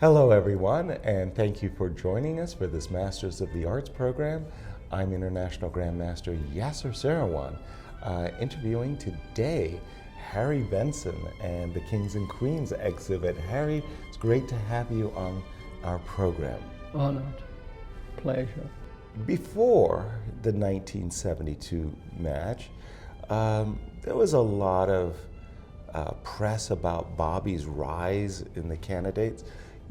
Hello everyone, and thank you for joining us for this Masters of the Arts program. I'm International Grandmaster Yasser Seirawan, interviewing today Harry Benson and the Kings and Queens exhibit. Harry, it's great to have you on our program. Honored. Pleasure. Before the 1972 match, there was a lot of press about Bobby's rise in the candidates.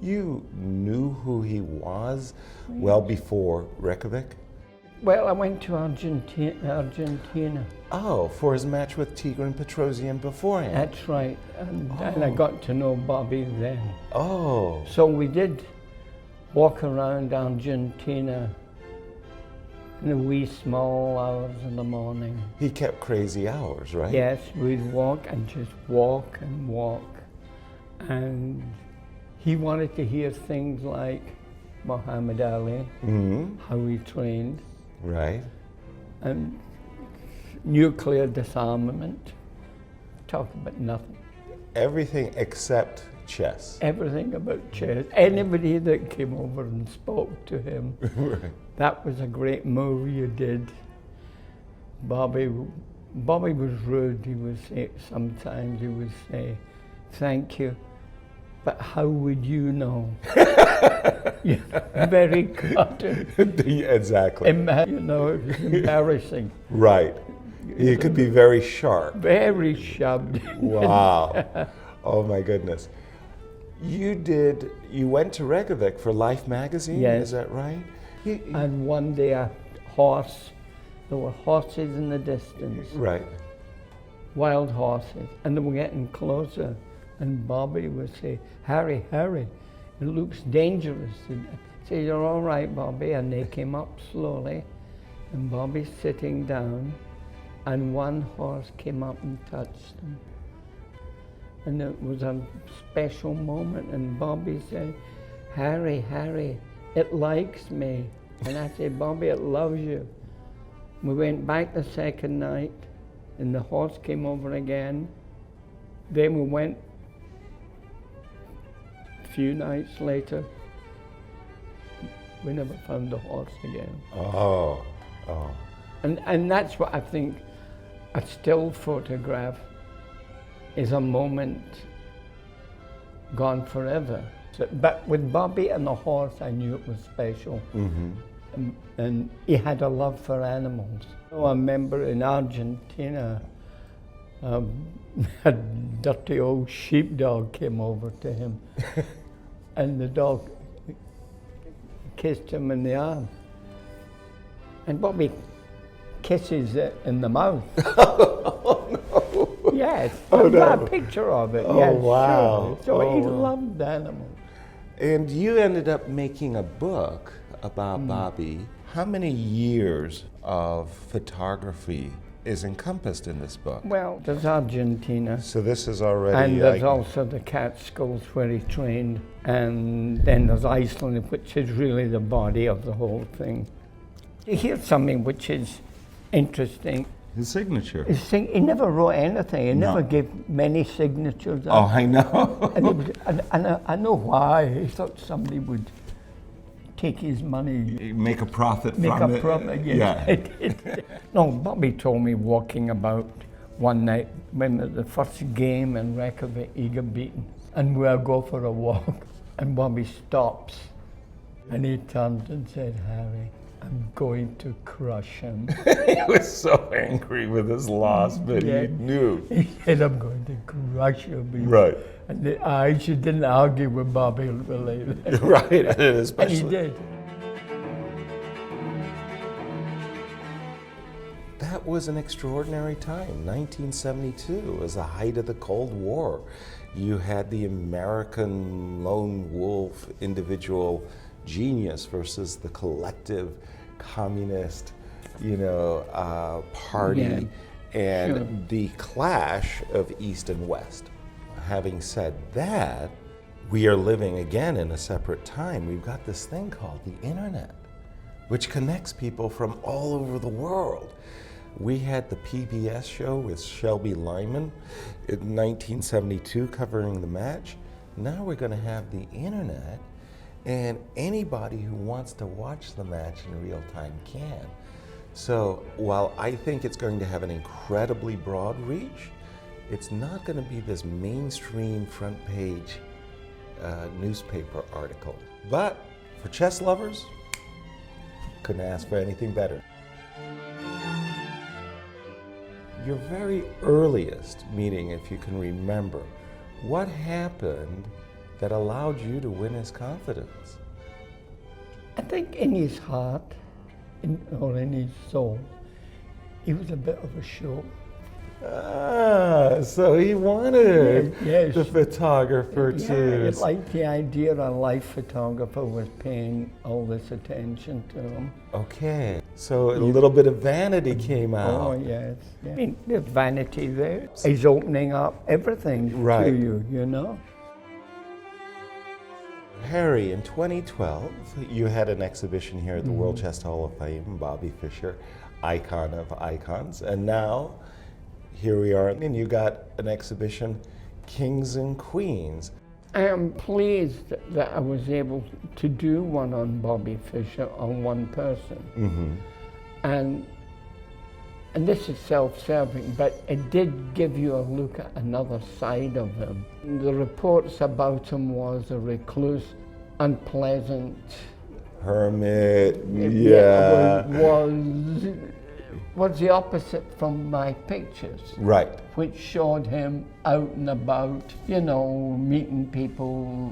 You knew who he was well before Reykjavik? Well, I went to Argentina. Oh, for his match with Tigran Petrosian beforehand. That's right, and I got to know Bobby then. Oh. So we did walk around Argentina in the wee small hours in the morning. He kept crazy hours, right? Yes, we'd walk and just walk and walk. And he wanted to hear things like Muhammad Ali, how he trained. Right. And nuclear disarmament. Talk about nothing. Everything except chess. Everything about chess. Anybody that came over and spoke to him, Right. that was a great move you did. Bobby was rude. He would say, sometimes he would say, thank you, but how would you know? Very cutting. Exactly. You know, it was embarrassing. Right. He could be very sharp. Very shoved. Wow. Oh my goodness. You went to Reykjavik for Life magazine, Yes. Is that right? And one day there were horses in the distance. Right. Wild horses, and they were getting closer. And Bobby would say, Harry, it looks dangerous. I say, you're all right, Bobby. And they came up slowly, and Bobby's sitting down, and one horse came up and touched him. And it was a special moment, and Bobby said, Harry, it likes me. And I said, Bobby, it loves you. We went back the second night, and the horse came over again. Then we went a few nights later. We never found the horse again. Oh. And that's what I think a still photograph is a moment gone forever. But with Bobby and the horse, I knew it was special. And he had a love for animals. I remember in Argentina, a dirty old sheepdog came over to him, and the dog kissed him in the arm. And Bobby kisses it in the mouth. Oh no. Yes, Oh, I've got no. a picture of it. Oh, yes, wow. Sure. So Oh, he wow. loved animals. And you ended up making a book about Bobby. How many years of photography is encompassed in this book? Well, there's Argentina. So this is already... And there's also the Catskills where he trained. And then there's Iceland, which is really the body of the whole thing. Here's something which is interesting. His signature. He never wrote anything. He No. never gave many signatures. Oh, I know. And I know why. He thought somebody would take his money, Make a profit make from a it. profit. Yes. Yeah. No, Bobby told me walking about one night when the first game in Reykjavik, he got beaten. And we'll go for a walk. And Bobby stops. And he turned and said, Harry, I'm going to crush him. He was so angry with his loss, but Yeah. he knew. He said, I'm going to crush him. Right. And I didn't argue with Bobby really. Right, and And especially. he did. That was an extraordinary time. 1972 was the height of the Cold War. You had the American lone wolf individual genius versus the collective communist, party, Yeah, and sure. the clash of East and West. Having said that, we are living again in a separate time. We've got this thing called the internet, which connects people from all over the world. We had the PBS show with Shelby Lyman in 1972 covering the match. Now we're going to have the internet, and anybody who wants to watch the match in real time can. So while I think it's going to have an incredibly broad reach, it's not going to be this mainstream front page newspaper article. But for chess lovers, couldn't ask for anything better. Your very earliest meeting, if you can remember, what happened that allowed you to win his confidence? I think in his heart, or in his soul, he was a bit of a show. Ah, so he wanted Yes. the photographer to... He liked the idea a life photographer was paying all this attention to him. Okay, so a little bit of vanity came out. Oh, yes. Yeah. I mean, there's vanity there. He's opening up everything Right. to you, you know? Harry, in 2012, you had an exhibition here at the World Chess Hall of Fame, Bobby Fischer, icon of icons, and now here we are, and you got an exhibition, Kings and Queens. I am pleased that I was able to do one on Bobby Fischer, on one person. And this is self-serving, but it did give you a look at another side of him. The reports about him was a recluse, unpleasant, Hermit, was the opposite from my pictures. Right. Which showed him out and about, you know, meeting people.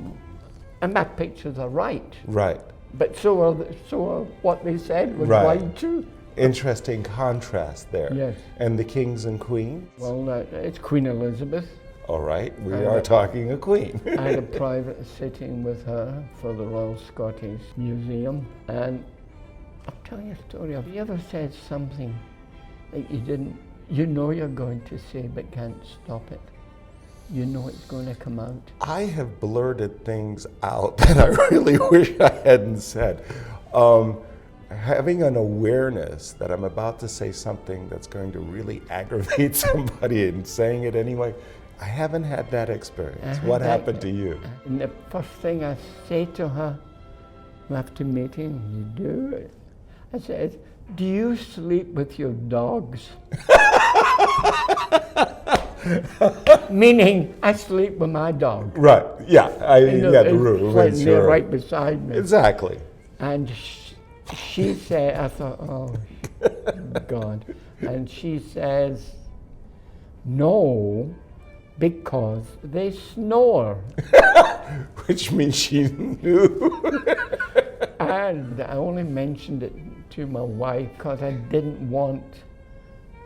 And my pictures are right. Right. But so are what they said was Right. right too. Interesting contrast there. Yes. And the Kings and Queens? Well, it's Queen Elizabeth. All right, we are talking a queen. I had a private sitting with her for the Royal Scottish Museum, and I'll tell you a story. Have you ever said something that you know you're going to say but can't stop it? You know it's going to come out. I have blurted things out that I really wish I hadn't said. Having an awareness that I'm about to say something that's going to really aggravate somebody and saying it anyway, I haven't had that experience. What happened to you? And the first thing I say to her after meeting, you do it. I said, do you sleep with your dogs? Meaning, I sleep with my dog. Right, yeah, the room. It's sure. Right beside me. Exactly. And she said, I thought, oh, God. And she says, no, because they snore. Which means she knew. And I only mentioned it to my wife because I didn't want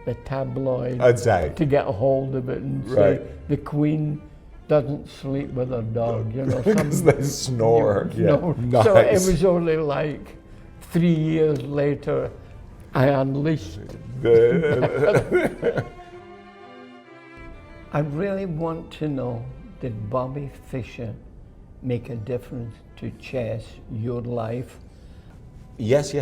the tabloid to get a hold of it and say the Queen doesn't sleep with her dog, you know. Because they snore. Nice. So it was only like 3 years later I unleashed. I really want to know, did Bobby Fischer make a difference to chess, your life? Yes,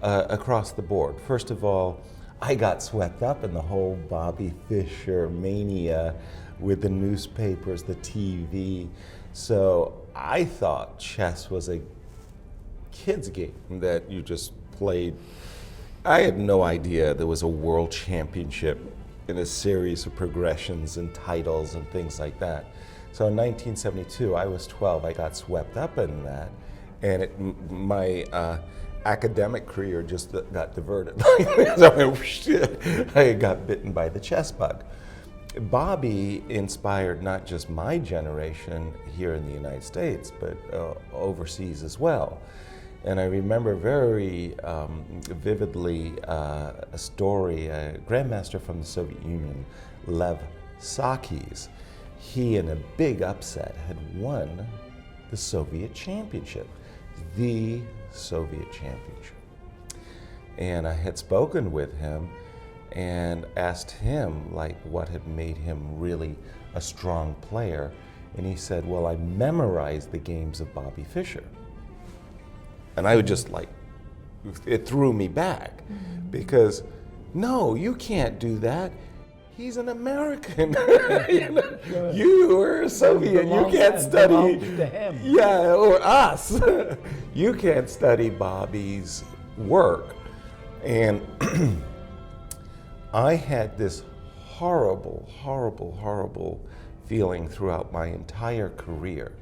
across the board. First of all, I got swept up in the whole Bobby Fischer mania with the newspapers, the TV. So I thought chess was a kid's game that you just played. I had no idea there was a world championship in a series of progressions and titles and things like that. So in 1972, I was 12, I got swept up in that, and my academic career just got diverted. I got bitten by the chess bug. Bobby inspired not just my generation here in the United States, but overseas as well. And I remember very vividly a story, a grandmaster from the Soviet Union, Lev Sakis. He, in a big upset, had won the Soviet championship, the Soviet championship. And I had spoken with him and asked him like what had made him really a strong player. And he said, well, I memorized the games of Bobby Fischer. And I would just like, it threw me back because no, you can't do that. he's an American. You are a Soviet. You can't study. Belongs to him. Yeah, or us. You can't study Bobby's work. And I had this horrible, horrible, horrible feeling throughout my entire career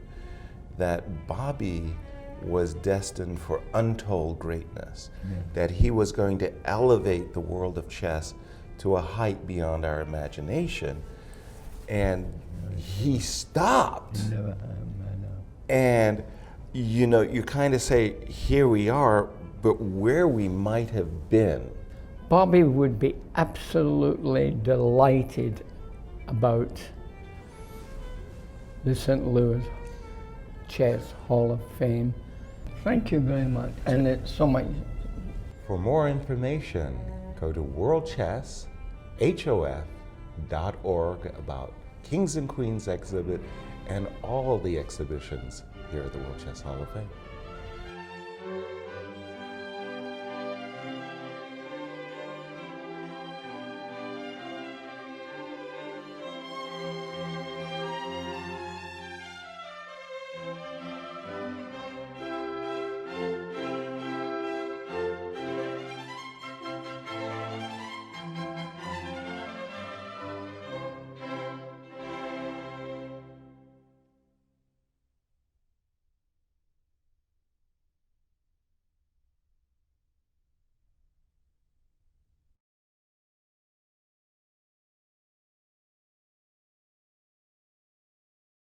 that Bobby was destined for untold greatness, that he was going to elevate the world of chess to a height beyond our imagination, and he stopped. Never happened, I know. And you know, you kind of say, here we are, but where we might have been. Bobby would be absolutely delighted about the St. Louis Chess Hall of Fame. Thank you very much. And it's so much. For more information, go to worldchesshof.org about Kings and Queens exhibit and all the exhibitions here at the World Chess Hall of Fame.